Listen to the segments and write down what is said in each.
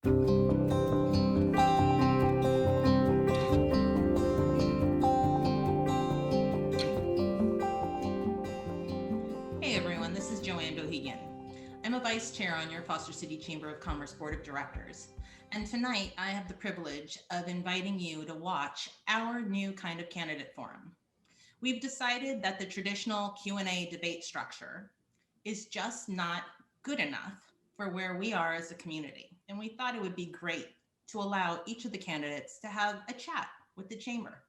Hey everyone, this is Joanne Bohegan. I'm a vice chair on your Foster City Chamber of Commerce Board of Directors. And tonight I have the privilege of inviting you to watch our new kind of candidate forum. We've decided that the traditional Q&A debate structure is just not good enough for where we are as a community. And we thought it would be great to allow each of the candidates to have a chat with the chamber,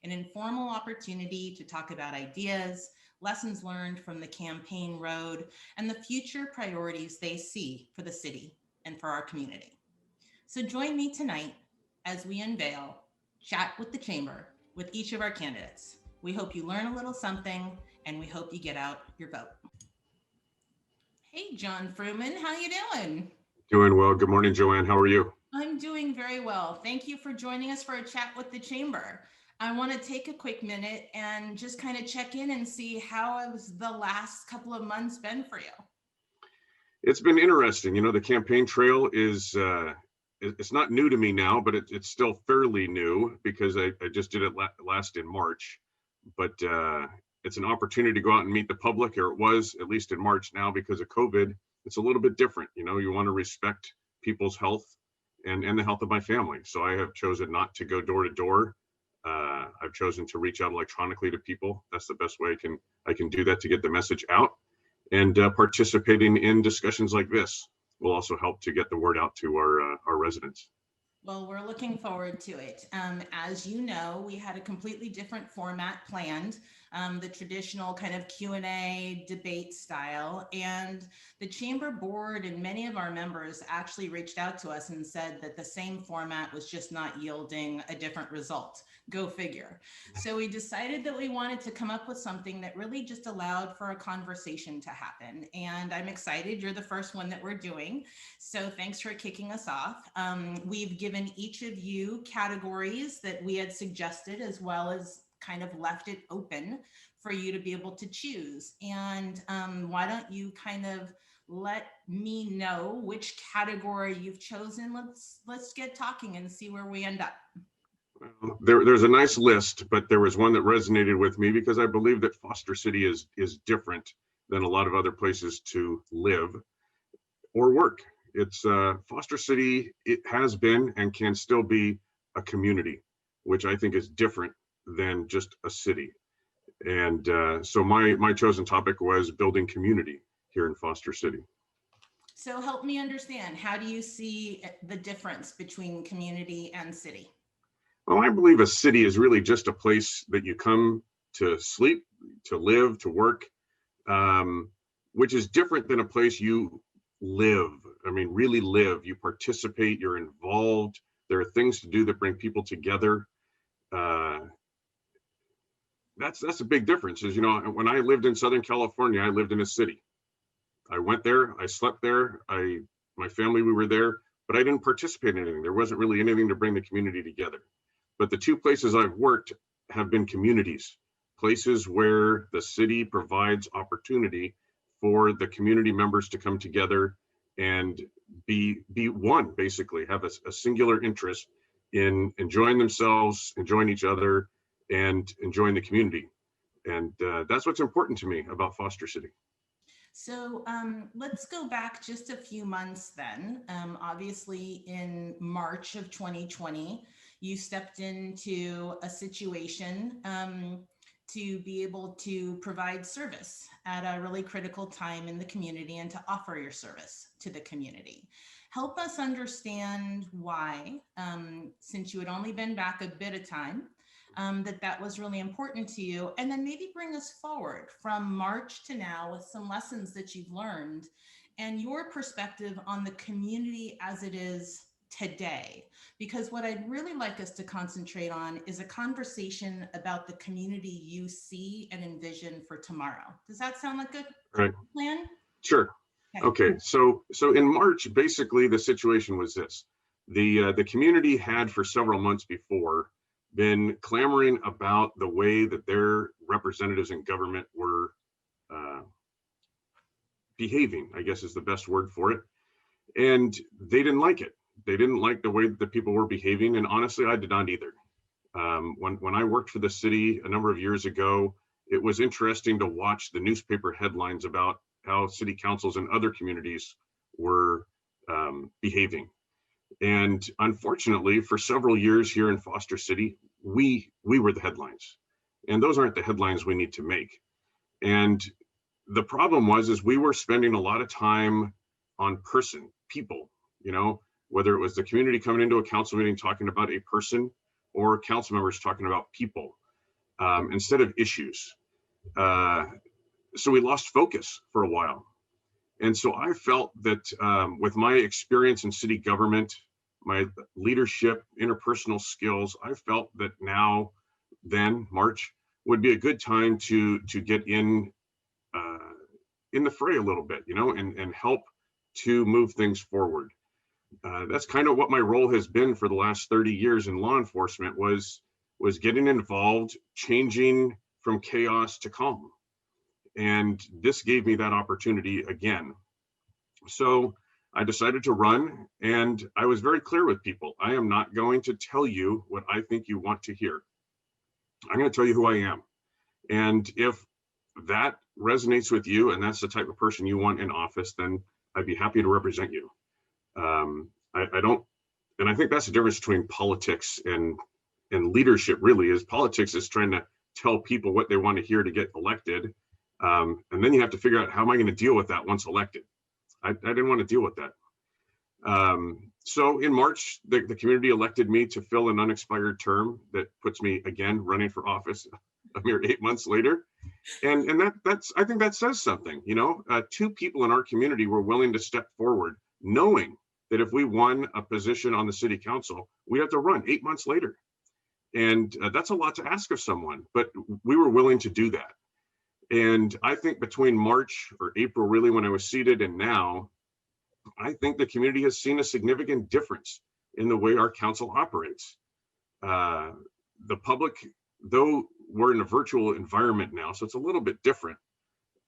an informal opportunity to talk about ideas, lessons learned from the campaign road, and the future priorities they see for the city and for our community. So join me tonight as we unveil Chat with the Chamber with each of our candidates. We hope you learn a little something, and we hope you get out your vote. Hey, Jon Frooman, how you doing? Doing well. Good morning, Joanne. How are you? I'm doing very well. Thank you for joining us for a chat with the chamber. I want to take a quick minute and just kind of check in and see how has the last couple of months been for you. It's been interesting. You know, the campaign trail is it's not new to me now, but it's still fairly new because I just did it last in March. But it's an opportunity to go out and meet the public, or it was at least in March. Now, because of COVID, it's a little bit different. You know, you want to respect people's health and the health of my family. So I have chosen not to go door to door. I've chosen to reach out electronically to people. That's the best way I can do that to get the message out. And participating in discussions like this will also help to get the word out to our residents. Well, we're looking forward to it. As you know, we had a completely different format planned, the traditional kind of Q&A debate style. And the chamber board and many of our members actually reached out to us and said that the same format was just not yielding a different result. Go figure. So we decided that we wanted to come up with something that really just allowed for a conversation to happen. And I'm excited. You're the first one that we're doing. So thanks for kicking us off. We've given each of you categories that we had suggested, as well as kind of left it open for you to be able to choose. And why don't you kind of let me know which category you've chosen? Let's get talking and see where we end up. There's a nice list, but there was one that resonated with me because I believe that Foster City is different than a lot of other places to live or work. It's Foster City. It has been and can still be a community, which I think is different than just a city. And so my chosen topic was building community here in Foster City. So help me understand, how do you see the difference between community and city? Well, I believe a city is really just a place that you come to sleep, to live, to work, which is different than a place you live. I mean, really live. You participate, you're involved. There are things to do that bring people together. That's a big difference. Is, you know, when I lived in Southern California, I lived in a city. I went there, I slept there, my family, we were there, but I didn't participate in anything. There wasn't really anything to bring the community together. But the two places I've worked have been communities, places where the city provides opportunity for the community members to come together and be one, basically have a singular interest in enjoying themselves, enjoying each other, and enjoying the community. And that's what's important to me about Foster City. So let's go back just a few months then. Obviously in March of 2020, you stepped into a situation to be able to provide service at a really critical time in the community and to offer your service to the community. Help us understand why, since you had only been back a bit of time, that was really important to you, and then maybe bring us forward from March to now with some lessons that you've learned and your perspective on the community as it is today. Because what I'd really like us to concentrate on is a conversation about the community you see and envision for tomorrow. Does that sound like a good plan? Sure. Okay. So in March, basically the situation was this: the community had for several months before been clamoring about the way that their representatives in government were behaving, I guess is the best word for it. And they didn't like it. They didn't like the way that the people were behaving, and honestly, I did not either. When I worked for the city a number of years ago, it was interesting to watch the newspaper headlines about how city councils in other communities were behaving. And unfortunately, for several years here in Foster City, we were the headlines, and those aren't the headlines we need to make. And the problem was, is we were spending a lot of time on people, you know, whether it was the community coming into a council meeting talking about a person, or council members talking about people, instead of issues. Uh, so we lost focus for a while. And so I felt that with my experience in city government, my leadership, interpersonal skills, I felt that now, then March would be a good time to get uh, in the fray a little bit, you know, and help to move things forward. That's kind of what my role has been for the last 30 years in law enforcement, was getting involved, changing from chaos to calm. And this gave me that opportunity again. So I decided to run, and I was very clear with people. I am not going to tell you what I think you want to hear. I'm going to tell you who I am. And if that resonates with you and that's the type of person you want in office, then I'd be happy to represent you. I don't, and I think that's the difference between politics and leadership. Really, is politics is trying to tell people what they want to hear to get elected, and then you have to figure out, how am I going to deal with that once elected? I didn't want to deal with that. So in March, the community elected me to fill an unexpired term that puts me again running for office a mere 8 months later. And that's, I think that says something, you know. Two people in our community were willing to step forward, knowing that if we won a position on the city council, we'd have to run 8 months later. And that's a lot to ask of someone, but we were willing to do that. And I think between March or April, really, when I was seated, and now, I think the community has seen a significant difference in the way our council operates. The public, though we're in a virtual environment now, so it's a little bit different.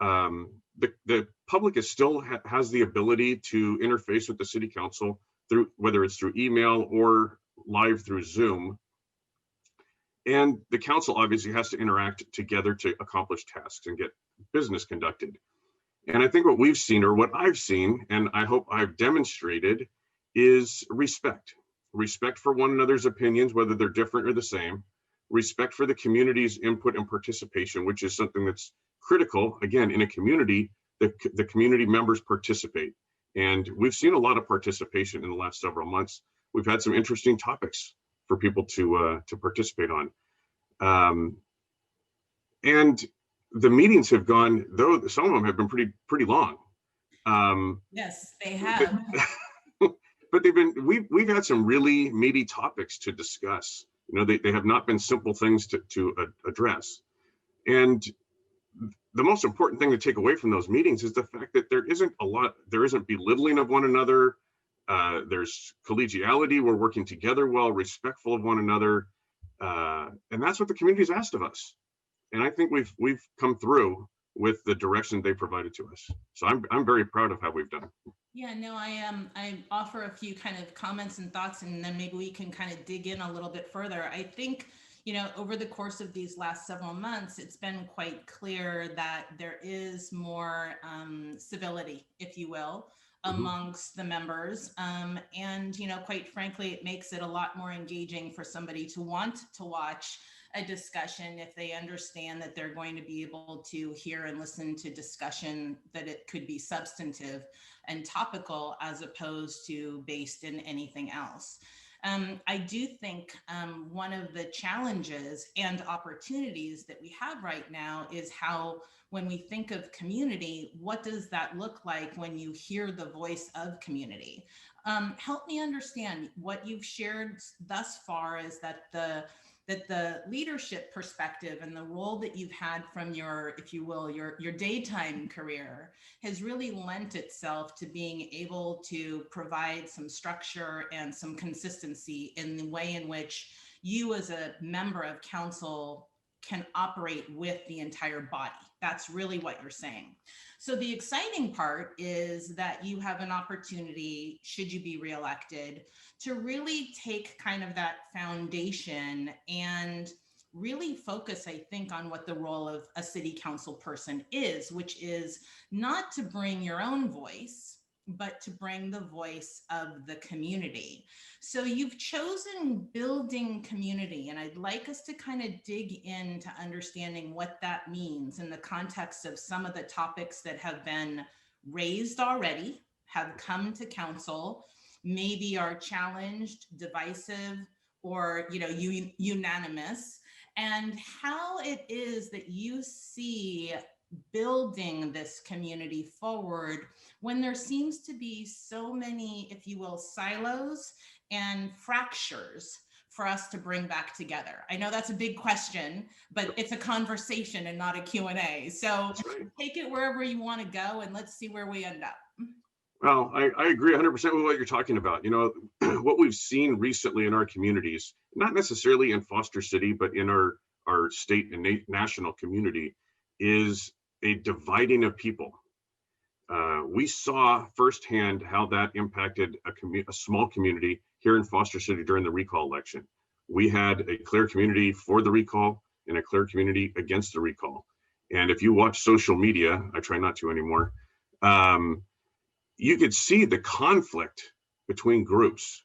The public is still has the ability to interface with the city council through, whether it's through email or live through Zoom. And the council obviously has to interact together to accomplish tasks and get business conducted. And I think what we've seen, or what I've seen, and I hope I've demonstrated, is respect. Respect for one another's opinions, whether they're different or the same. Respect for the community's input and participation, which is something that's critical. Again, in a community, the community members participate. And we've seen a lot of participation in the last several months. We've had some interesting topics for people to participate on. And the meetings have gone, though some of them have been pretty long. Yes, they have. But we've had some really meaty topics to discuss. You know, they have not been simple things to address. And the most important thing to take away from those meetings is the fact that there isn't belittling of one another. There's collegiality. We're working together well, respectful of one another. And that's what the community's asked of us. And I think we've come through with the direction they provided to us. So I'm very proud of how we've done. Yeah, no, I offer a few kind of comments and thoughts, and then maybe we can kind of dig in a little bit further. I think, you know, over the course of these last several months, it's been quite clear that there is more civility, if you will, amongst the members. And, you know, quite frankly, it makes it a lot more engaging for somebody to want to watch a discussion if they understand that they're going to be able to hear and listen to discussion, that it could be substantive and topical as opposed to based in anything else. I do think one of the challenges and opportunities that we have right now is how, when we think of community, what does that look like when you hear the voice of community? Help me understand what you've shared thus far, is that the leadership perspective and the role that you've had from your, if you will, your daytime career has really lent itself to being able to provide some structure and some consistency in the way in which you as a member of council can operate with the entire body. That's really what you're saying. So the exciting part is that you have an opportunity, should you be reelected, to really take kind of that foundation and really focus, I think, on what the role of a city council person is, which is not to bring your own voice, but to bring the voice of the community. So you've chosen building community, and I'd like us to kind of dig into understanding what that means in the context of some of the topics that have been raised already, have come to council, maybe are challenged, divisive, or unanimous, and how it is that you see building this community forward when there seems to be so many, if you will, silos and fractures for us to bring back together. I know that's a big question, but it's a conversation and not a Q&A. So Right. take it wherever you want to go, and let's see where we end up. Well, I agree 100% with what you're talking about. What we've seen recently in our communities, not necessarily in Foster City, but in our state and national community, is a dividing of people. We saw firsthand how that impacted a small community here in Foster City during the recall election. We had a clear community for the recall and a clear community against the recall. And if you watch social media, I try not to anymore, you could see the conflict between groups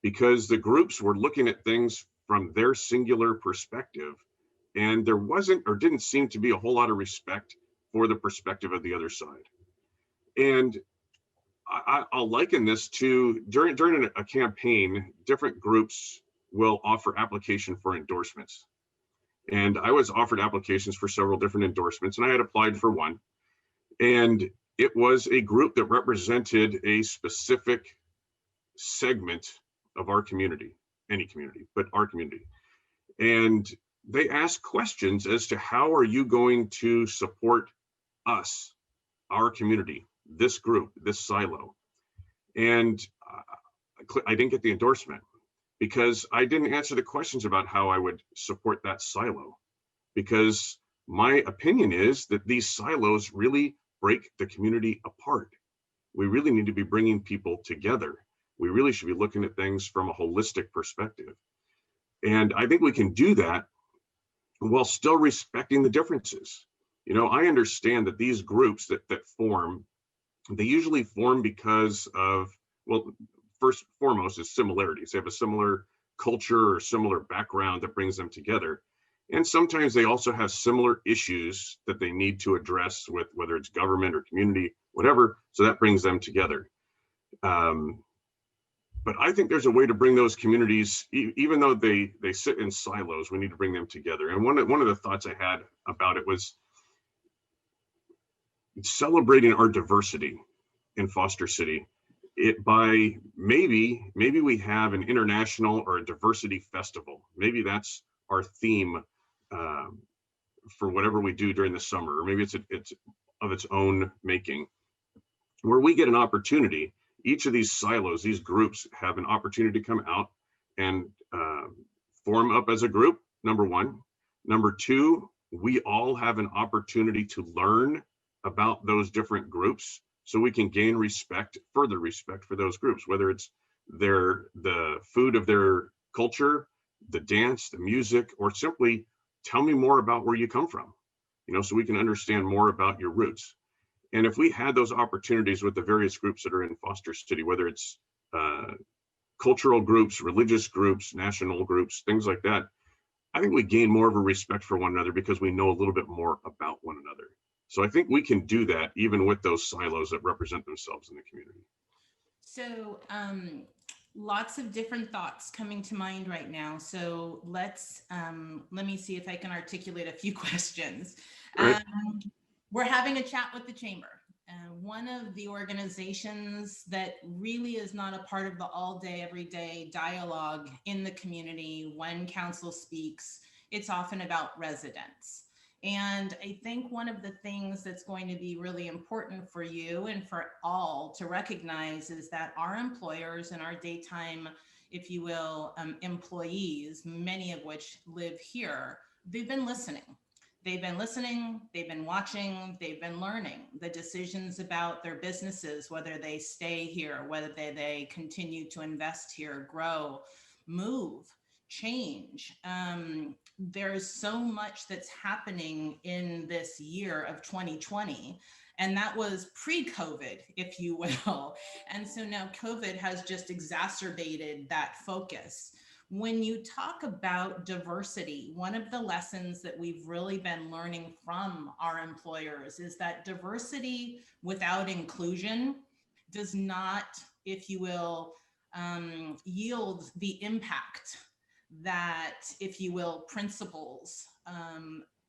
because the groups were looking at things from their singular perspective, and there wasn't or didn't seem to be a whole lot of respect for the perspective of the other side. And I'll liken this to during a campaign, different groups will offer application for endorsements. And I was offered applications for several different endorsements, and I had applied for one. And it was a group that represented a specific segment of our community, any community, but our community. And they asked questions as to how are you going to support us, our community, this group, this silo. And I didn't get the endorsement because I didn't answer the questions about how I would support that silo. Because my opinion is that these silos really break the community apart. We really need to be bringing people together. We really should be looking at things from a holistic perspective. And I think we can do that while still respecting the differences. I understand that these groups that form, they usually form because of, well, first and foremost is similarities. They have a similar culture or similar background that brings them together. And sometimes they also have similar issues that they need to address with whether it's government or community, whatever. So that brings them together. But I think there's a way to bring those communities, even though they sit in silos, we need to bring them together. And one of the thoughts I had about it was celebrating our diversity in Foster City. Maybe we have an international or a diversity festival. Maybe that's our theme for whatever we do during the summer, or maybe it's of its own making, where we get an opportunity. Each of these silos, these groups have an opportunity to come out and form up as a group, number one. Number two, we all have an opportunity to learn about those different groups so we can gain further respect for those groups, whether it's the food of their culture, the dance, the music, or simply tell me more about where you come from, so we can understand more about your roots. And if we had those opportunities with the various groups that are in Foster City, whether it's cultural groups, religious groups, national groups, things like that, I think we gain more of a respect for one another because we know a little bit more about one another. So I think we can do that even with those silos that represent themselves in the community. So lots of different thoughts coming to mind right now. So let me see if I can articulate a few questions. Right. We're having a chat with the chamber. One of the organizations that really is not a part of the all day, everyday dialogue in the community when council speaks, it's often about residents. And I think one of the things that's going to be really important for you and for all to recognize is that our employers and our daytime, if you will, employees, many of which live here, they've been listening. They've been listening, they've been watching, they've been learning the decisions about their businesses, whether they stay here, whether they continue to invest here, grow, move, change. There's so much that's happening in this year of 2020. And that was pre-COVID, if you will. And so now COVID has just exacerbated that focus. When you talk about diversity, one of the lessons that we've really been learning from our employers is that diversity without inclusion does not, if you will, yield the impact that, if you will, principles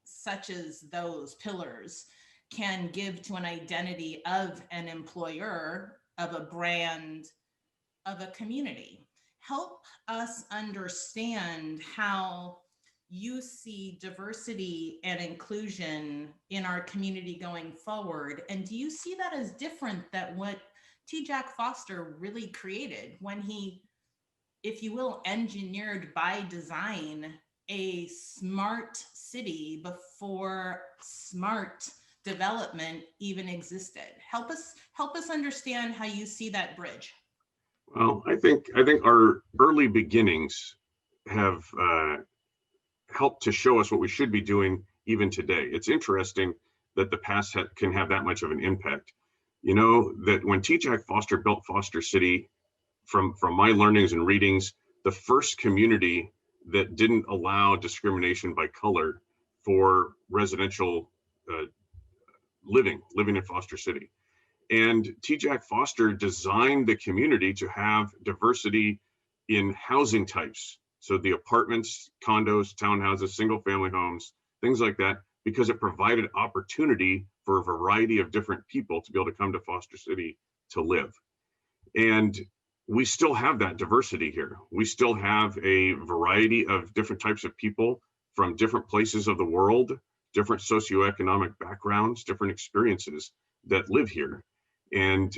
such as those pillars can give to an identity of an employer, of a brand, of a community. Help us understand how you see diversity and inclusion in our community going forward. And do you see that as different than what T. Jack Foster really created when he, if you will, engineered by design a smart city before smart development even existed? Help us understand how you see that bridge. Well, I think our early beginnings have helped to show us what we should be doing even today. It's interesting that the past can have that much of an impact. You know, that when T. Jack Foster built Foster City, from my learnings and readings, the first community that didn't allow discrimination by color for residential uh, living in Foster City. And T. Jack Foster designed the community to have diversity in housing types. So the apartments, condos, townhouses, single family homes, things like that, because it provided opportunity for a variety of different people to be able to come to Foster City to live. And we still have that diversity here. We still have a variety of different types of people from different places of the world, different socioeconomic backgrounds, different experiences that live here. And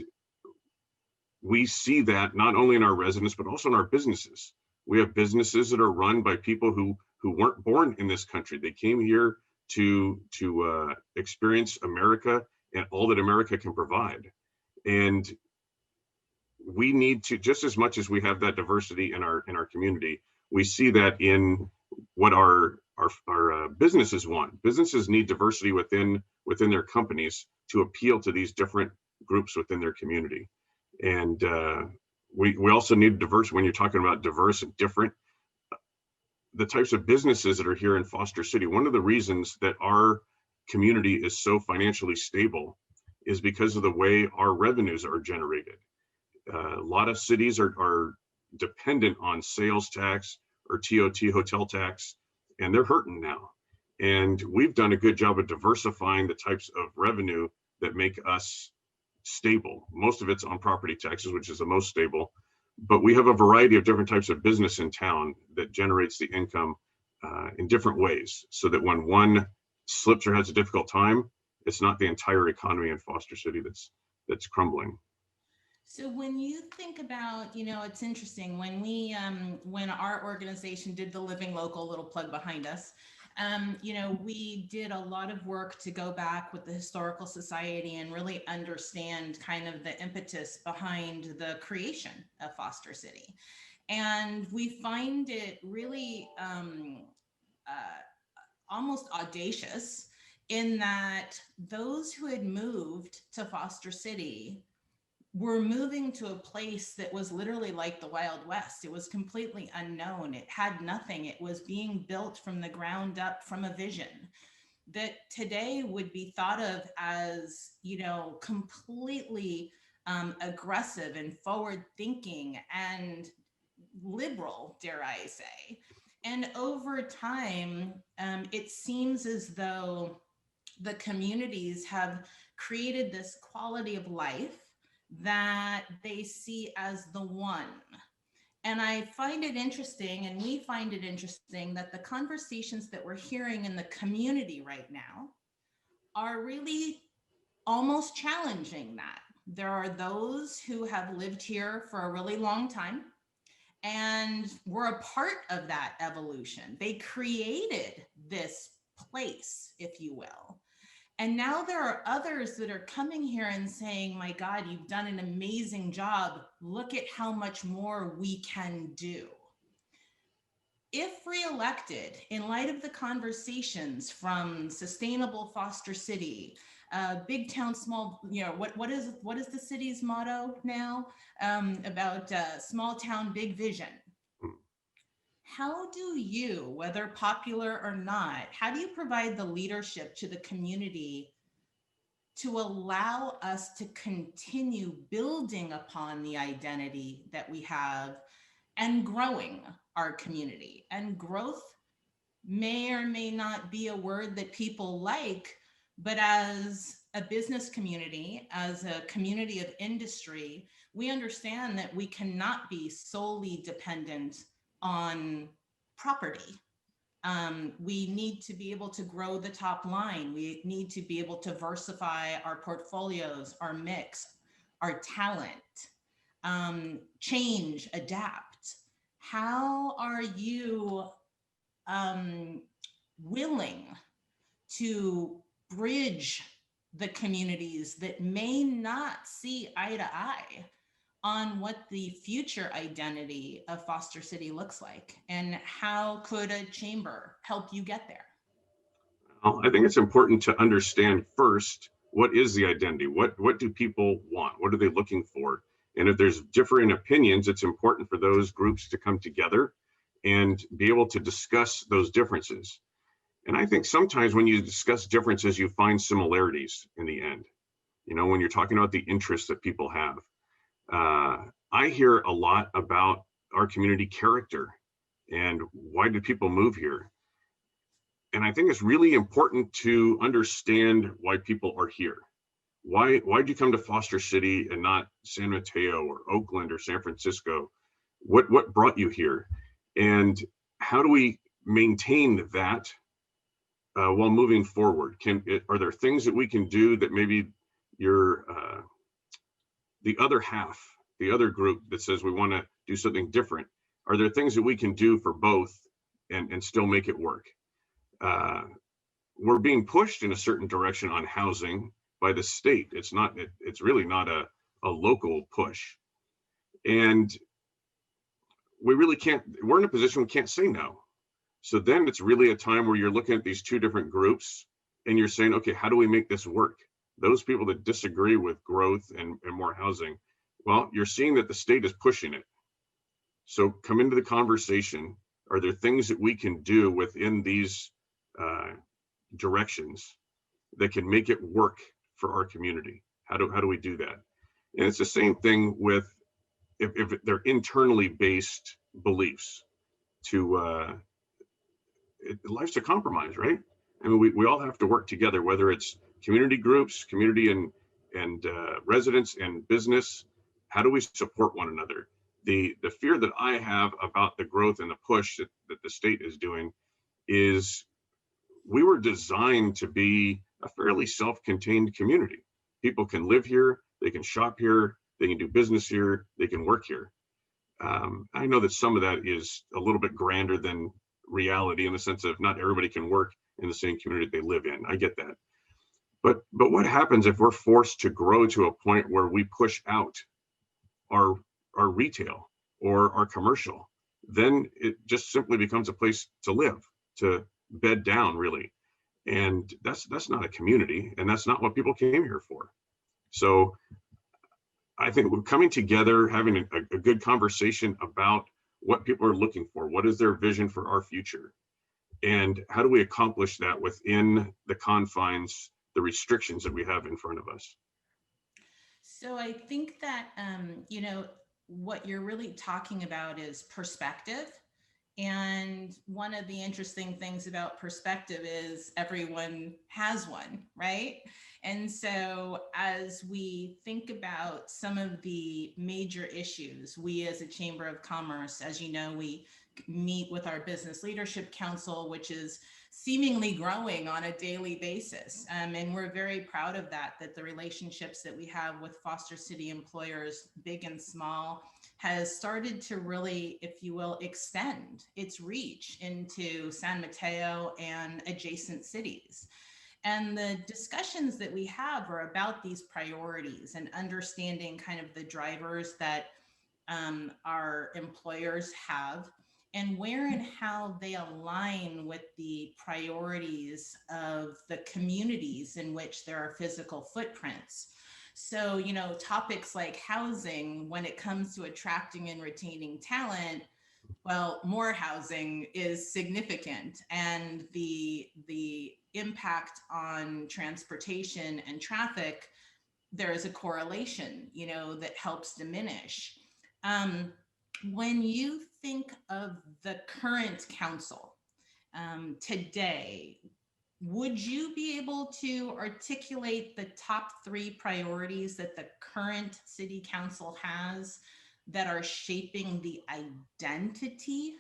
we see that not only in our residents, but also in our businesses. We have businesses that are run by people who weren't born in this country. They came here to experience America and all that America can provide. And we need to, just as much as we have that diversity in our community, we see that in what our businesses want. Businesses need diversity within their companies to appeal to these different groups within their community. And we also need diverse, when you're talking about diverse and different, the types of businesses that are here in Foster City. One of the reasons that our community is so financially stable is because of the way our revenues are generated. A lot of cities are dependent on sales tax or TOT, hotel tax, and they're hurting now. And we've done a good job of diversifying the types of revenue that make us stable. Most of it's on property taxes, which is the most stable, but we have a variety of different types of business in town that generates the income in different ways, so that when one slips or has a difficult time, it's not the entire economy in Foster City that's crumbling. So when you think about, you know, it's interesting when when our organization did the Living Local, little plug behind us, you know, we did a lot of work to go back with the Historical Society and really understand kind of the impetus behind the creation of Foster City. And we find it really almost audacious in that those who had moved to Foster City were moving to a place that was literally like the Wild West. It was completely unknown. It had nothing. It was being built from the ground up from a vision that today would be thought of as, you know, completely aggressive and forward thinking and liberal, dare I say. And over time, it seems as though the communities have created this quality of life that they see as the one. And I find it interesting, and we find it interesting, that the conversations that we're hearing in the community right now are really almost challenging that. There are those who have lived here for a really long time and were a part of that evolution. They created this place, if you will. And now there are others that are coming here and saying, my God, you've done an amazing job. Look at how much more we can do. If reelected, in light of the conversations from Sustainable Foster City, big town, small, what is the city's motto now, about small town, big vision? How do you, whether popular or not, how do you provide the leadership to the community to allow us to continue building upon the identity that we have and growing our community? And growth may or may not be a word that people like, but as a business community, as a community of industry, we understand that we cannot be solely dependent on property. We need to be able to grow the top line. We need to be able to diversify our portfolios, our mix, our talent, change, adapt. How are you willing to bridge the communities that may not see eye to eye on what the future identity of Foster City looks like, and how could a chamber help you get there? Well, I think it's important to understand first, what is the identity? What do people want? What are they looking for? And if there's differing opinions, it's important for those groups to come together and be able to discuss those differences. And I think sometimes when you discuss differences, you find similarities in the end. When you're talking about the interests that people have. I hear a lot about our community character and why do people move here? And I think it's really important to understand why people are here. Why'd you come to Foster City and not San Mateo or Oakland or San Francisco? What brought you here? And how do we maintain that while moving forward? Are there things that we can do that maybe you're the other half, the other group that says we want to do something different? Are there things that we can do for both and still make it work? We're being pushed in a certain direction on housing by the state. It's really not a local push. And we're in a position we can't say no. So then it's really a time where you're looking at these two different groups and you're saying, okay, how do we make this work? Those people that disagree with growth and more housing, well, you're seeing that the state is pushing it. So come into the conversation. Are there things that we can do within these directions that can make it work for our community? How do we do that? And it's the same thing with if they're internally based beliefs. Life's a compromise, right? I mean, we all have to work together, whether it's community groups, community and residents and business. How do we support one another? The fear that I have about the growth and the push that the state is doing is we were designed to be a fairly self-contained community. People can live here, they can shop here, they can do business here, they can work here. I know that some of that is a little bit grander than reality in the sense of not everybody can work in the same community they live in. I get that. But what happens if we're forced to grow to a point where we push out our retail or our commercial? Then it just simply becomes a place to live, to bed down, really. And that's not a community, and that's not what people came here for. So I think we're coming together, having a good conversation about what people are looking for. What is their vision for our future? And how do we accomplish that within the confines, the restrictions that we have in front of us? So I think that, what you're really talking about is perspective. And one of the interesting things about perspective is everyone has one, right? And so as we think about some of the major issues, we as a Chamber of Commerce, as you know, we meet with our Business Leadership Council, which is seemingly growing on a daily basis. And we're very proud of that the relationships that we have with Foster City employers, big and small, has started to really, if you will, extend its reach into San Mateo and adjacent cities. And the discussions that we have are about these priorities and understanding kind of the drivers that our employers have, and where and how they align with the priorities of the communities in which there are physical footprints. So, you know, topics like housing, when it comes to attracting and retaining talent, well, more housing is significant, and the impact on transportation and traffic, there is a correlation, you know, that helps diminish. Um, when you think of the current council today, would you be able to articulate the top 3 priorities that the current city council has that are shaping the identity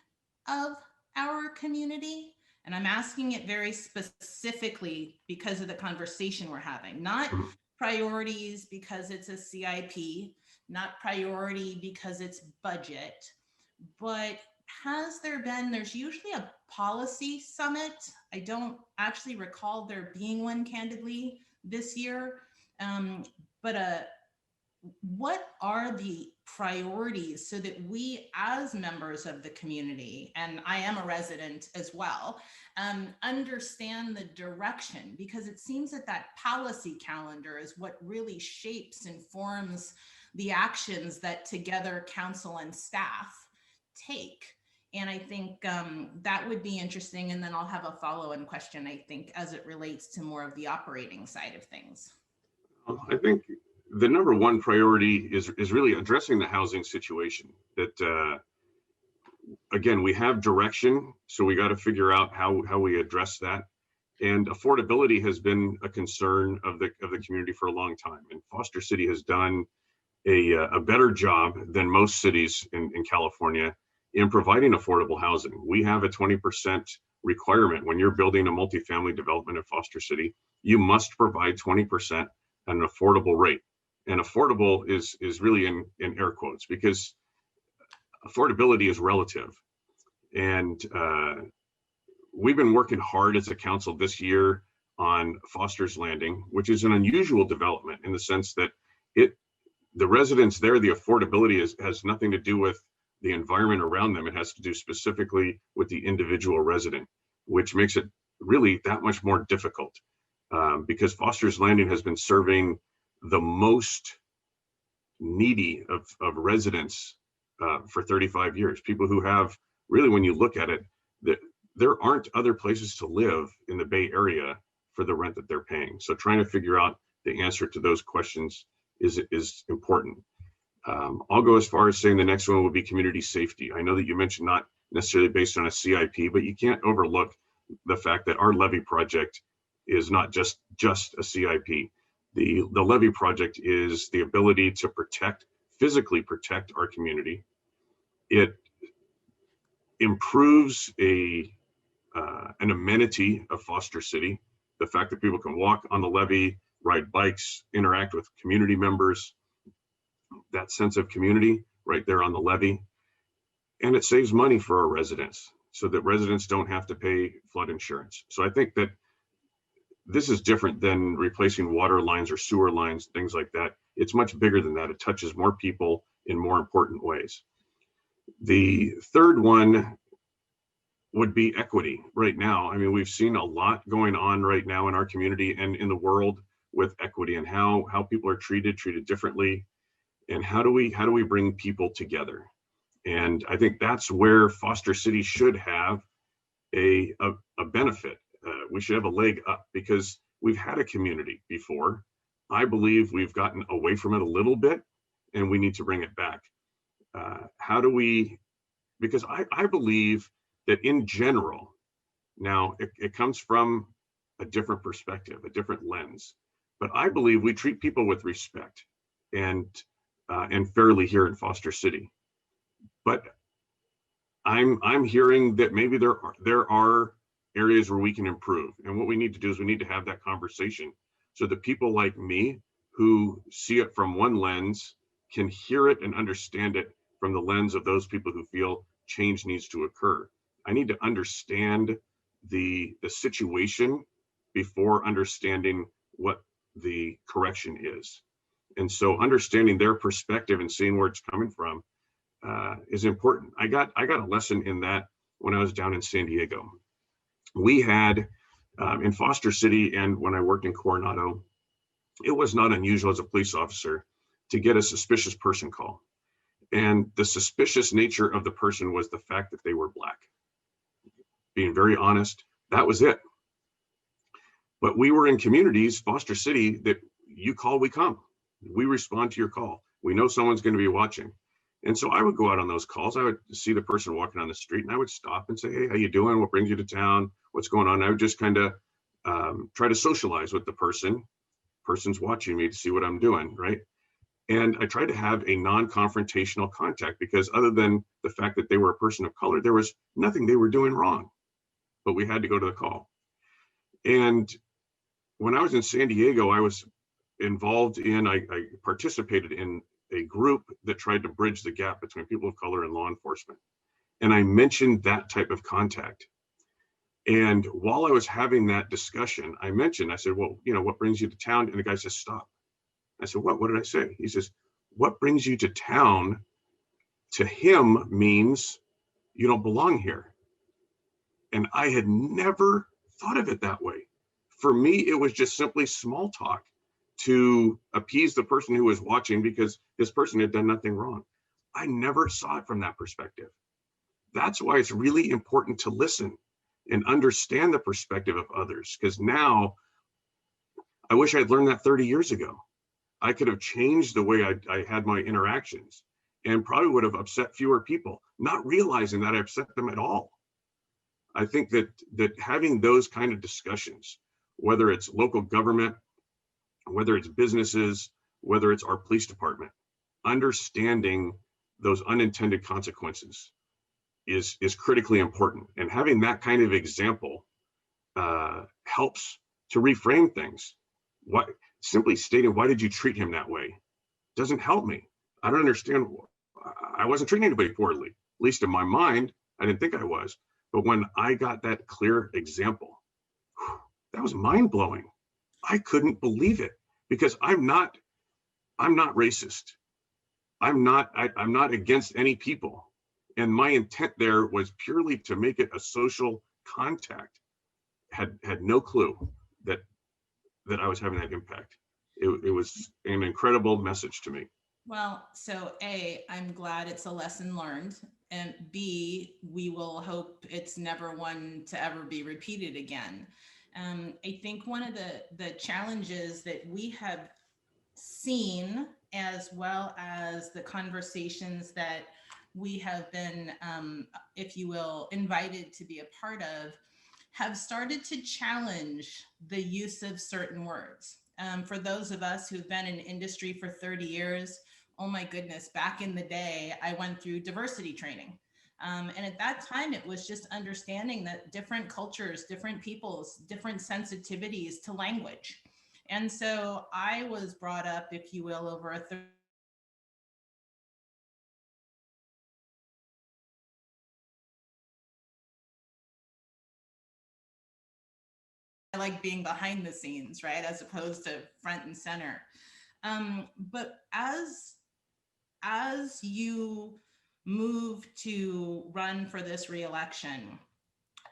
of our community? And I'm asking it very specifically because of the conversation we're having, not Mhm. priorities because it's a CIP, not priority because it's budget, but there's usually a policy summit. I don't actually recall there being one, candidly, this year. Um, but what are the priorities so that we, as members of the community, and I am a resident as well, understand the direction? Because it seems that that policy calendar is what really shapes and forms the actions that together council and staff take. And I think that would be interesting. And then I'll have a follow-on question, I think, as it relates to more of the operating side of things. I think the number one priority is really addressing the housing situation. That again, we have direction, so we got to figure out how we address that. And affordability has been a concern of the community for a long time. And Foster City has done a better job than most cities in California in providing affordable housing. We have a 20% requirement when you're building a multifamily development in Foster City. You must provide 20% at an affordable rate. And affordable is really in air quotes, because affordability is relative. And we've been working hard as a council this year on Foster's Landing, which is an unusual development in the sense that the residents there, the affordability has nothing to do with the environment around them. It has to do specifically with the individual resident, which makes it really that much more difficult because Foster's Landing has been serving the most needy of residents for 35 years. People who have really, when you look at it, there aren't other places to live in the Bay Area for the rent that they're paying. So trying to figure out the answer to those questions is important. I'll go as far as saying the next one would be community safety. I know that you mentioned not necessarily based on a CIP, but you can't overlook the fact that our levee project is not just a CIP. The levee project is the ability to physically protect our community. It improves an amenity of Foster City. The fact that people can walk on the levee, ride bikes, interact with community members, that sense of community right there on the levee. And it saves money for our residents so that residents don't have to pay flood insurance. So I think that this is different than replacing water lines or sewer lines, things like that. It's much bigger than that. It touches more people in more important ways. The third one would be equity right now. I mean, we've seen a lot going on right now in our community and in the world with equity and how people are treated differently. And how do we bring people together? And I think that's where Foster City should have a benefit. We should have a leg up because we've had a community before. I believe we've gotten away from it a little bit and we need to bring it back. How do we, because I believe that in general, now it comes from a different perspective, a different lens, but I believe we treat people with respect and fairly here in Foster City. But I'm hearing that maybe there are areas where we can improve. And what we need to do is we need to have that conversation so that people like me who see it from one lens can hear it and understand it from the lens of those people who feel change needs to occur. I need to understand the situation before understanding what the correction is. And so understanding their perspective and seeing where it's coming from is important. I got a lesson in that when I was down in San Diego. We had in Foster City, and when I worked in Coronado, it was not unusual as a police officer to get a suspicious person call. And the suspicious nature of the person was the fact that they were Black. Being very honest, that was it. But we were in communities, Foster City, that you call, we come. We respond to your call. We know someone's going to be watching. And so I would go out on those calls. I would see the person walking on the street, and I would stop and say, hey, how you doing? What brings you to town? What's going on? And I would just kind of try to socialize with the person. Person's watching me to see what I'm doing, right? And I tried to have a non-confrontational contact, because other than the fact that they were a person of color, there was nothing they were doing wrong, but we had to go to the call. And when I was in San Diego, I was involved in, I participated in a group that tried to bridge the gap between people of color and law enforcement. And I mentioned that type of contact. And while I was having that discussion, I said, well, you know, what brings you to town? And the guy says, stop. I said, what did I say? He says, what brings you to town to him means you don't belong here. And I had never thought of it that way. For me, it was just simply small talk to appease the person who was watching, because this person had done nothing wrong. I never saw it from that perspective. That's why it's really important to listen and understand the perspective of others, because now I wish I had learned that 30 years ago. I could have changed the way I had my interactions, and probably would have upset fewer people, not realizing that I upset them at all. I think that having those kind of discussions, whether it's local government, whether it's businesses, whether it's our police department, understanding those unintended consequences is critically important. And having that kind of example helps to reframe things. Simply stating, why did you treat him that way, doesn't help me. I don't understand. I wasn't treating anybody poorly, at least in my mind. I didn't think I was. But when I got that clear example, that was mind blowing. I couldn't believe it, because I'm not racist. I'm not against any people. And my intent there was purely to make it a social contact. Had no clue that I was having that impact. It was an incredible message to me. Well, so A, I'm glad it's a lesson learned, and B, we will hope it's never one to ever be repeated again. I think one of the challenges that we have seen, as well as the conversations that we have been, if you will, invited to be a part of, have started to challenge the use of certain words. For those of us who've been in industry for 30 years, oh my goodness, back in the day, I went through diversity training. And at that time, it was just understanding that different cultures, different peoples, different sensitivities to language. And so I was brought up, if you will, over a I like being behind the scenes, right, as opposed to front and center. But as you move to run for this reelection,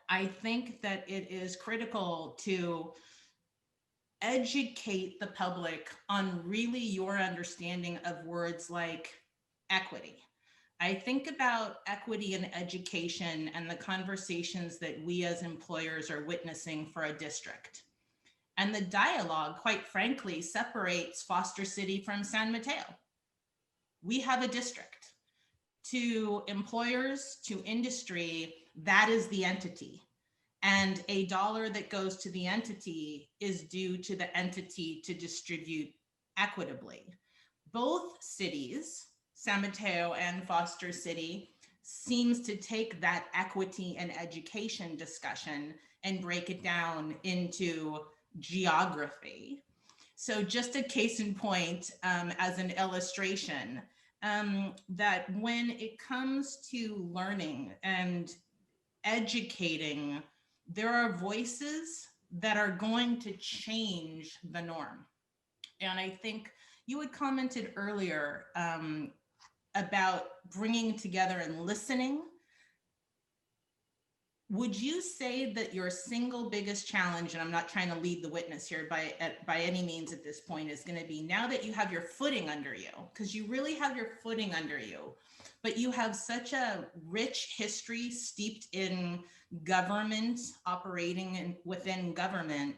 I think that it is critical to educate the public on really your understanding of words like equity. I think about equity in education and the conversations that we as employers are witnessing for a district. And the dialogue, quite frankly, separates Foster City from San Mateo. We have a district. To employers, to industry, that is the entity. And a dollar that goes to the entity is due to the entity to distribute equitably. Both cities, San Mateo and Foster City, seems to take that equity and education discussion and break it down into geography. So just a case in point, as an illustration, that when it comes to learning and educating, there are voices that are going to change the norm. And I think you had commented earlier about bringing together and listening. Would you say that your single biggest challenge, and I'm not trying to lead the witness here by any means at this point, is going to be now that you have your footing under you, because you really have your footing under you, but you have such a rich history steeped in government, operating within government.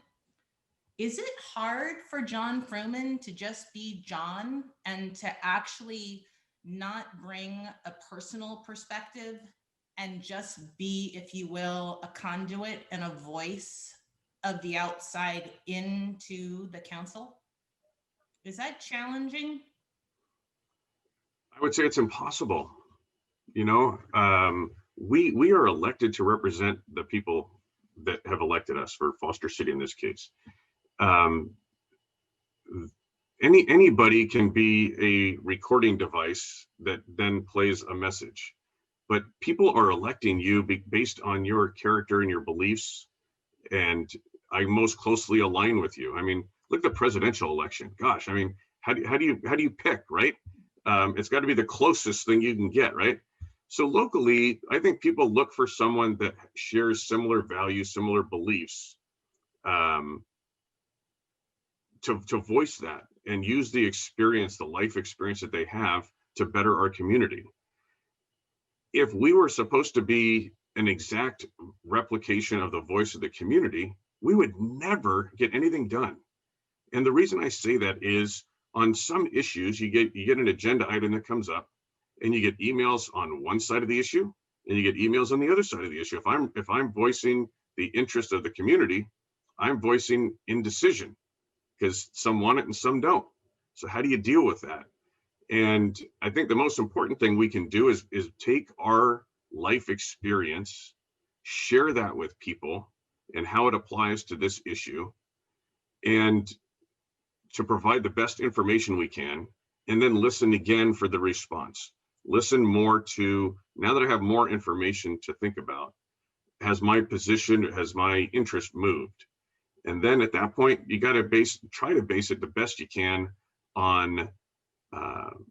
Is it hard for Jon Frooman to just be Jon and to actually not bring a personal perspective and just be, if you will, a conduit and a voice of the outside into the council? Is that challenging? I would say it's impossible. You know, we are elected to represent the people that have elected us, for Foster City in this case. Um, anybody can be a recording device that then plays a message, but people are electing you based on your character and your beliefs, and I most closely align with you. I mean, look at the presidential election. Gosh, I mean, how do you pick, right? It's got to be the closest thing you can get, right? So locally, I think people look for someone that shares similar values, similar beliefs, um, to voice that and use the experience, the life experience that they have to better our community. If we were supposed to be an exact replication of the voice of the community, we would never get anything done. And the reason I say that is, on some issues, you get an agenda item that comes up, and you get emails on one side of the issue, and you get emails on the other side of the issue. If I'm voicing the interest of the community, I'm voicing indecision, because some want it and some don't. So how do you deal with that? And I think the most important thing we can do is take our life experience, share that with people and how it applies to this issue, and to provide the best information we can, and then listen again for the response. Listen more to, now that I have more information to think about, has my position, has my interest moved? And then at that point, you got to try to base it the best you can on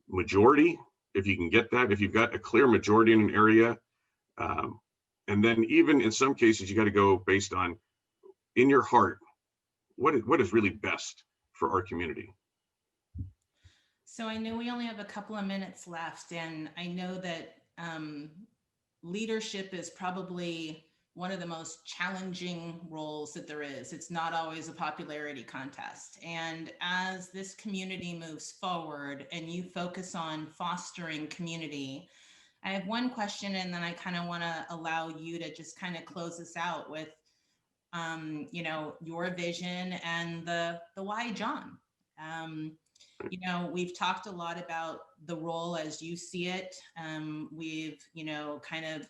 majority, if you can get that, if you've got a clear majority in an area. And then even in some cases, you got to go based on, in your heart, what is really best for our community. So I know we only have a couple of minutes left, and I know that leadership is probably one of the most challenging roles that there is. It's not always a popularity contest. And as this community moves forward and you focus on fostering community, I have one question, and then I kind of want to allow you to just kind of close this out with, you know, your vision and the why Jon. You know, we've talked a lot about the role as you see it. We've, you know, kind of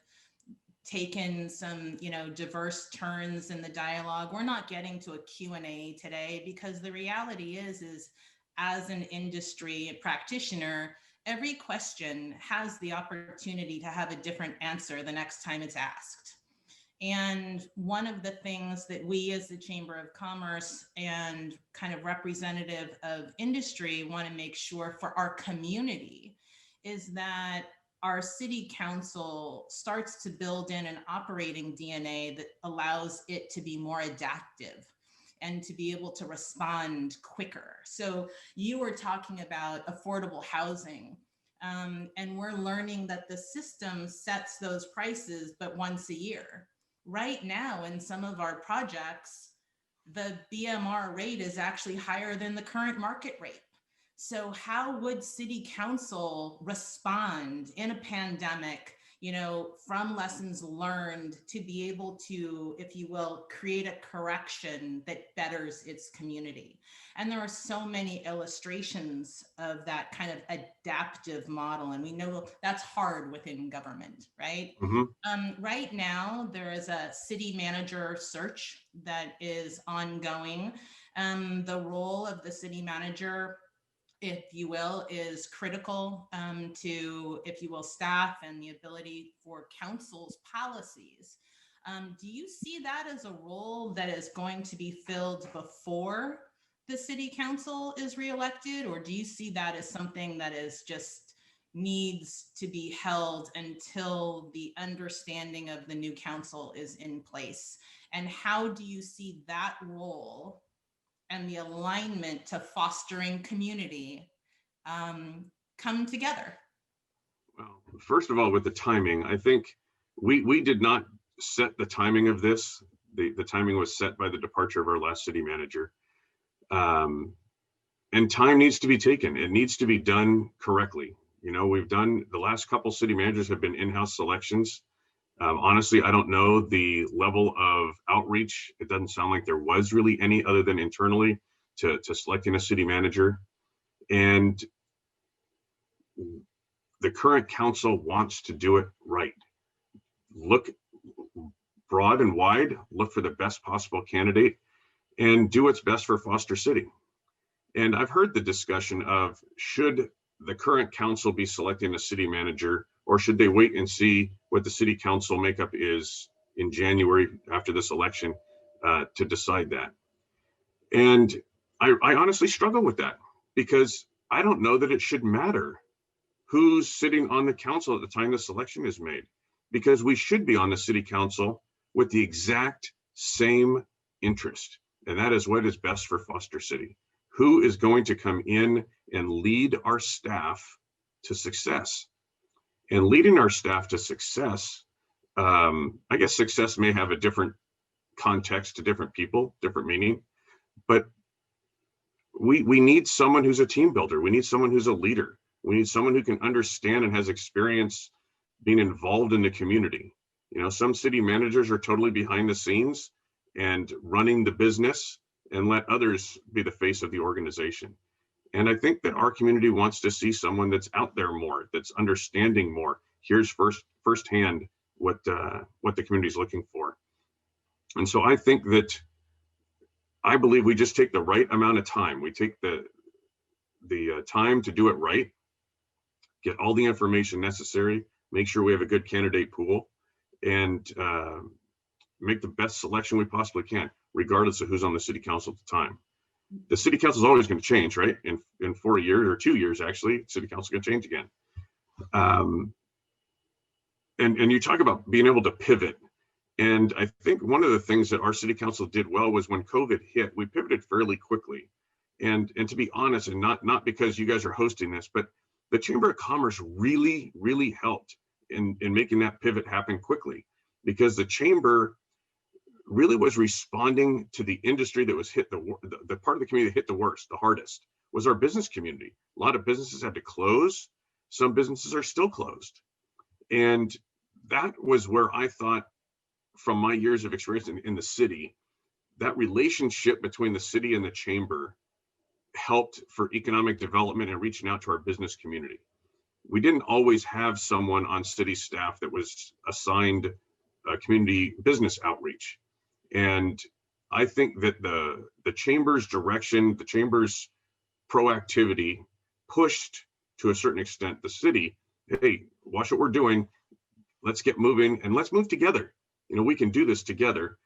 taken some, you know, diverse turns in the dialogue. We're not getting to a Q&A today, because the reality is as an industry practitioner, every question has the opportunity to have a different answer the next time it's asked. And one of the things that we as the Chamber of Commerce and kind of representative of industry want to make sure for our community is that our city council starts to build in an operating DNA that allows it to be more adaptive and to be able to respond quicker. So you were talking about affordable housing. And we're learning that the system sets those prices, but once a year. Right now, in some of our projects, the BMR rate is actually higher than the current market rate. So how would city council respond in a pandemic, you know, from lessons learned to be able to, if you will, create a correction that betters its community? And there are so many illustrations of that kind of adaptive model. And we know that's hard within government, right? Mm-hmm. Right now, there is a city manager search that is ongoing. The role of the city manager if you will, is critical to, if you will, staff and the ability for council's policies. Do you see that as a role that is going to be filled before the city council is reelected, or do you see that as something that is just needs to be held until the understanding of the new council is in place? And how do you see that role and the alignment to fostering community come together? Well, first of all, with the timing, I think we did not set the timing of this. The timing was set by the departure of our last city manager. And time needs to be taken. It needs to be done correctly. You know, we've done, the last couple city managers have been in-house selections. Honestly, I don't know the level of outreach. It doesn't sound like there was really any other than internally to selecting a city manager. And the current council wants to do it right. Look broad and wide, look for the best possible candidate, and do what's best for Foster City. And I've heard the discussion of, should the current council be selecting a city manager, or should they wait and see what the city council makeup is in January after this election to decide that? And I honestly struggle with that, because I don't know that it should matter who's sitting on the council at the time the selection is made, because we should be on the city council with the exact same interest, and that is what is best for Foster City. Who is going to come in and lead our staff to success? And leading our staff to success, I guess success may have a different context to different people, different meaning, but we need someone who's a team builder. We need someone who's a leader. We need someone who can understand and has experience being involved in the community. You know, some city managers are totally behind the scenes and running the business, and let others be the face of the organization. And I think that our community wants to see someone that's out there more, that's understanding more, here's firsthand what the community is looking for. And so I believe we just take the right amount of time. We take the time to do it right, get all the information necessary, make sure we have a good candidate pool, and make the best selection we possibly can, regardless of who's on the city council at the time. The city council is always going to change, right? In 4 years or 2 years, actually, city council is going to change again. And you talk about being able to pivot. And I think one of the things that our city council did well was when COVID hit, we pivoted fairly quickly. And to be honest, and not because you guys are hosting this, but the Chamber of Commerce really, really helped in making that pivot happen quickly, because the Chamber really was responding to the industry that was hit the part of the community that hit the worst, the hardest, was our business community. A lot of businesses had to close. Some businesses are still closed. And that was where I thought, from my years of experience in the city, that relationship between the city and the chamber helped for economic development and reaching out to our business community. We didn't always have someone on city staff that was assigned community business outreach. And I think that the chamber's direction, the chamber's proactivity pushed, to a certain extent, the city, hey, watch what we're doing. Let's get moving and let's move together. You know, we can do this together.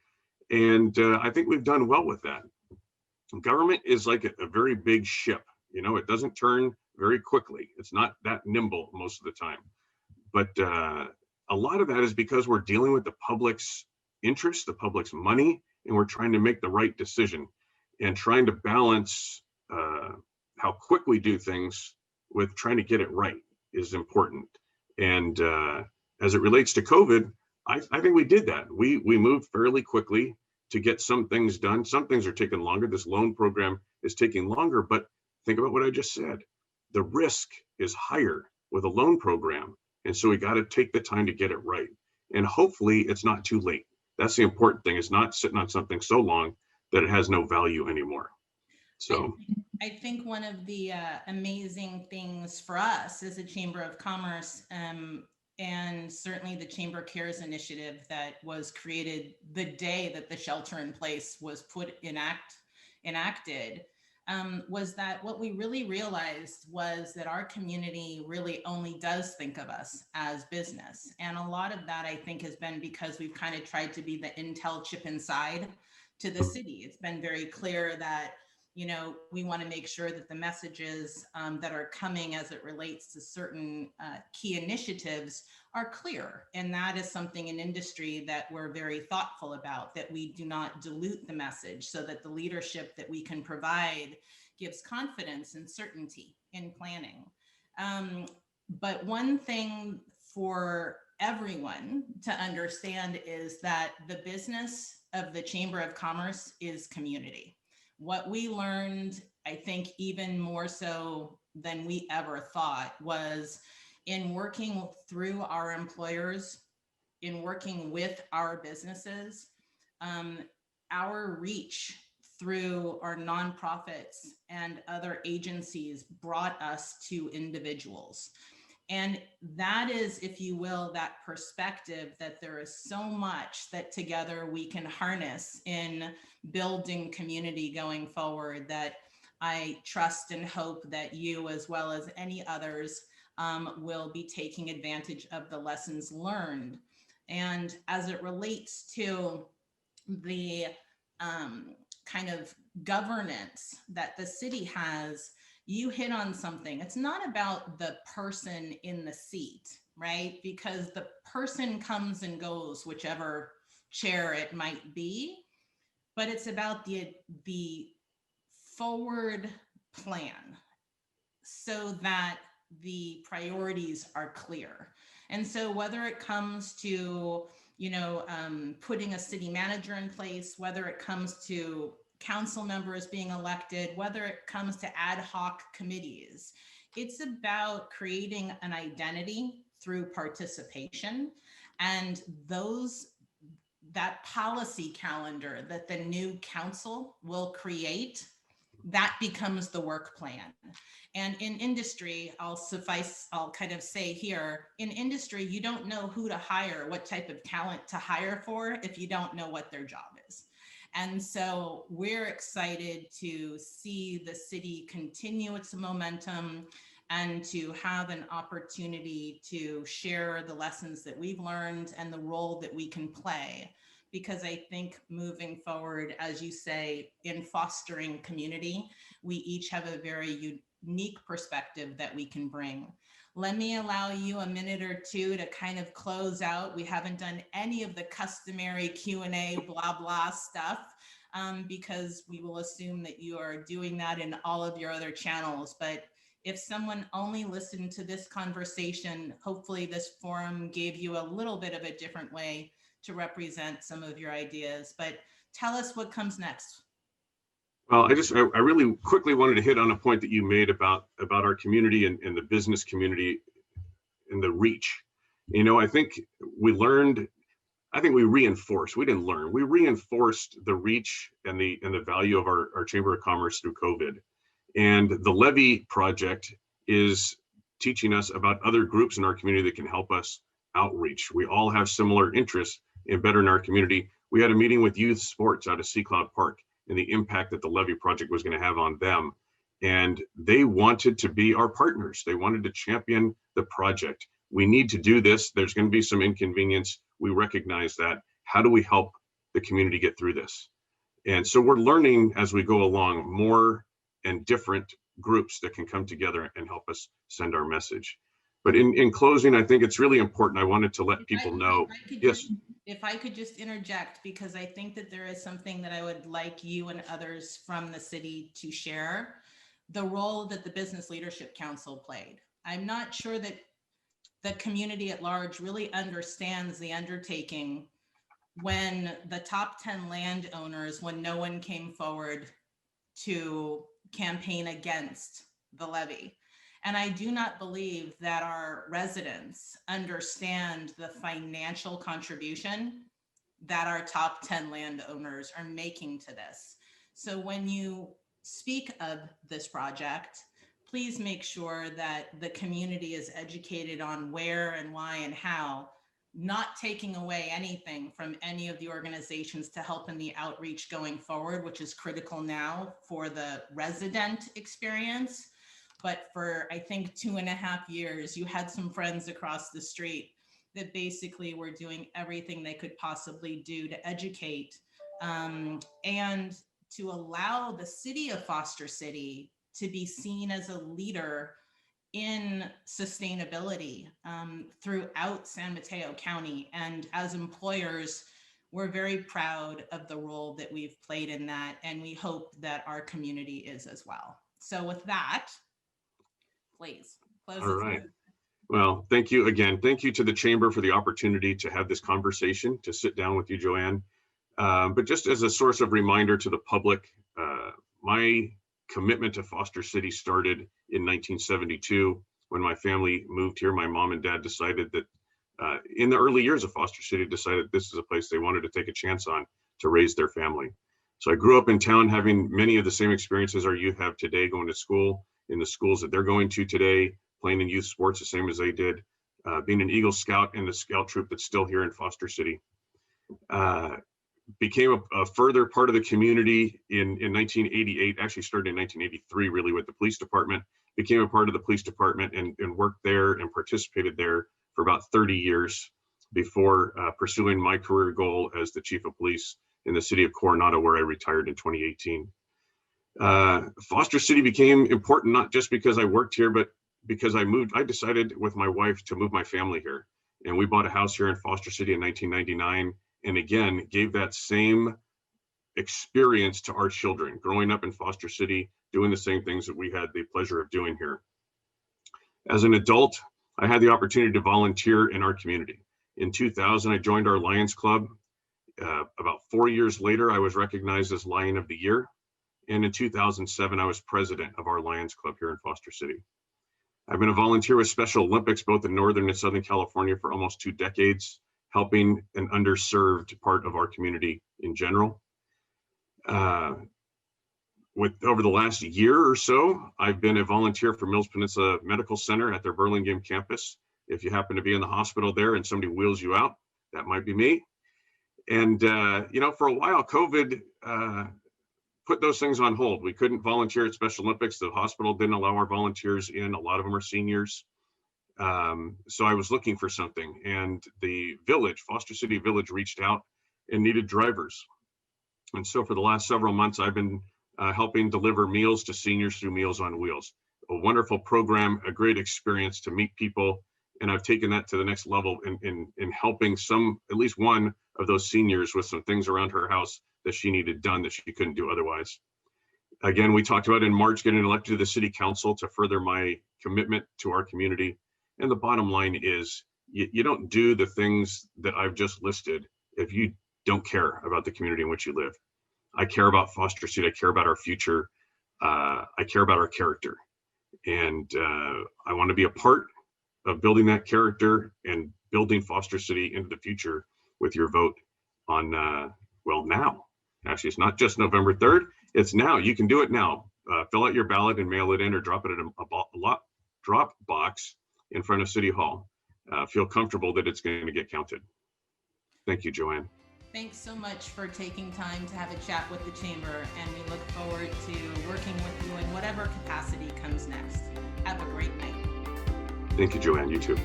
And I think we've done well with that. Government is like a very big ship. You know, it doesn't turn very quickly. It's not that nimble most of the time. But a lot of that is because we're dealing with the public's interest, the public's money, and we're trying to make the right decision, and trying to balance how quick we do things with trying to get it right is important. And as it relates to COVID, I think we did that. We moved fairly quickly to get some things done. Some things are taking longer. This loan program is taking longer, but think about what I just said. The risk is higher with a loan program. And so we got to take the time to get it right. And hopefully it's not too late. That's the important thing, is not sitting on something so long that it has no value anymore. So I think one of the amazing things for us as a Chamber of Commerce, and certainly the Chamber Cares initiative that was created the day that the shelter in place was enacted, was that what we really realized was that our community really only does think of us as business. And a lot of that, I think, has been because we've kind of tried to be the Intel chip inside to the city. It's been very clear that, you know, we want to make sure that the messages that are coming as it relates to certain key initiatives are clear. And that is something in industry that we're very thoughtful about, that we do not dilute the message so that the leadership that we can provide gives confidence and certainty in planning. But one thing for everyone to understand is that the business of the Chamber of Commerce is community. What we learned, I think even more so than we ever thought, was in working through our employers, in working with our businesses, our reach through our nonprofits and other agencies brought us to individuals. And that is, if you will, that perspective that there is so much that together we can harness in building community going forward, that I trust and hope that you, as well as any others, will be taking advantage of the lessons learned. And as it relates to the kind of governance that the city has, you hit on something. It's not about the person in the seat, right? Because the person comes and goes, whichever chair it might be, but it's about the forward plan so that the priorities are clear. And so whether it comes to, you know, putting a city manager in place, whether it comes to council members being elected, whether it comes to ad hoc committees, it's about creating an identity through participation. And that policy calendar that the new council will create, that becomes the work plan. And in industry, I'll kind of say here, in industry, you don't know who to hire, what type of talent to hire for if you don't know what their job is. And so we're excited to see the city continue its momentum and to have an opportunity to share the lessons that we've learned and the role that we can play. Because I think moving forward, as you say, in fostering community, we each have a very unique perspective that we can bring. Let me allow you a minute or two to kind of close out. We haven't done any of the customary Q&A blah, blah stuff because we will assume that you are doing that in all of your other channels. But if someone only listened to this conversation, hopefully this forum gave you a little bit of a different way to represent some of your ideas. But tell us what comes next. Well, I really quickly wanted to hit on a point that you made about our community and the business community and the reach. You know, I think we reinforced, we didn't learn, we reinforced the reach and the value of our Chamber of Commerce through COVID. And the Levy project is teaching us about other groups in our community that can help us outreach. We all have similar interests in bettering our community. We had a meeting with youth sports out of Sea Cloud Park and the impact that the Levy project was going to have on them. And they wanted to be our partners. They wanted to champion the project. We need to do this. There's going to be some inconvenience. We recognize that. How do we help the community get through this? And so we're learning as we go along more and different groups that can come together and help us send our message. But in closing, I think it's really important. I wanted to let people know. Yes. If I could just interject, because I think that there is something that I would like you and others from the city to share, the role that the Business Leadership Council played. I'm not sure that the community at large really understands the undertaking when the top 10 landowners, when no one came forward to campaign against the levy. And I do not believe that our residents understand the financial contribution that our top 10 landowners are making to this. So when you speak of this project, please make sure that the community is educated on where and why and how not taking away anything from any of the organizations to help in the outreach going forward, which is critical now for the resident experience. But for, I think, 2.5 years, you had some friends across the street that basically were doing everything they could possibly do to educate and to allow the city of Foster City to be seen as a leader in sustainability throughout San Mateo County. And as employers, we're very proud of the role that we've played in that, and we hope that our community is as well. So with that, please close All it. right. Well, thank you again. Thank you to the Chamber for the opportunity to have this conversation, to sit down with you, Joanne. But just as a source of reminder to the public, my commitment to Foster City started in 1972 when my family moved here. My mom and dad decided that in the early years of Foster City, decided this is a place they wanted to take a chance on to raise their family. So I grew up in town having many of the same experiences our youth have today, going to school in the schools that they're going to today, playing in youth sports the same as they did, being an Eagle Scout in the scout troop that's still here in Foster City. Became a further part of the community in 1988, actually started in 1983 really with the police department, became a part of the police department and worked there and participated there for about 30 years before pursuing my career goal as the chief of police in the city of Coronado, where I retired in 2018. Foster City became important not just because I worked here, but because I decided with my wife to move my family here. And we bought a house here in Foster City in 1999. And again, gave that same experience to our children, growing up in Foster City, doing the same things that we had the pleasure of doing here. As an adult, I had the opportunity to volunteer in our community. In 2000, I joined our Lions Club. About 4 years later, I was recognized as Lion of the Year. And in 2007, I was president of our Lions Club here in Foster City. I've been a volunteer with Special Olympics, both in Northern and Southern California for almost 2 decades, helping an underserved part of our community in general. Over the last year or so, I've been a volunteer for Mills Peninsula Medical Center at their Burlingame campus. If you happen to be in the hospital there and somebody wheels you out, that might be me. And for a while, COVID put those things on hold. We couldn't volunteer at Special Olympics. The hospital didn't allow our volunteers in. A lot of them are seniors. So I was looking for something, and the village, Foster City Village, reached out and needed drivers. And so for the last several months, I've been helping deliver meals to seniors through Meals on Wheels. A wonderful program, a great experience to meet people. And I've taken that to the next level in helping at least one of those seniors with some things around her house that she needed done that she couldn't do otherwise. Again, we talked about in March getting elected to the city council to further my commitment to our community. And the bottom line is you don't do the things that I've just listed if you don't care about the community in which you live. I care about Foster City. I care about our future. I care about our character. And I want to be a part of building that character and building Foster City into the future with your vote on, now. Actually, it's not just November 3rd. It's now. You can do it now. Fill out your ballot and mail it in or drop it in a drop box in front of City Hall. Feel comfortable that it's going to get counted. Thank you, Joanne. Thanks so much for taking time to have a chat with the Chamber, and we look forward to working with you in whatever capacity comes next. Have a great night. Thank you, Joanne. You too.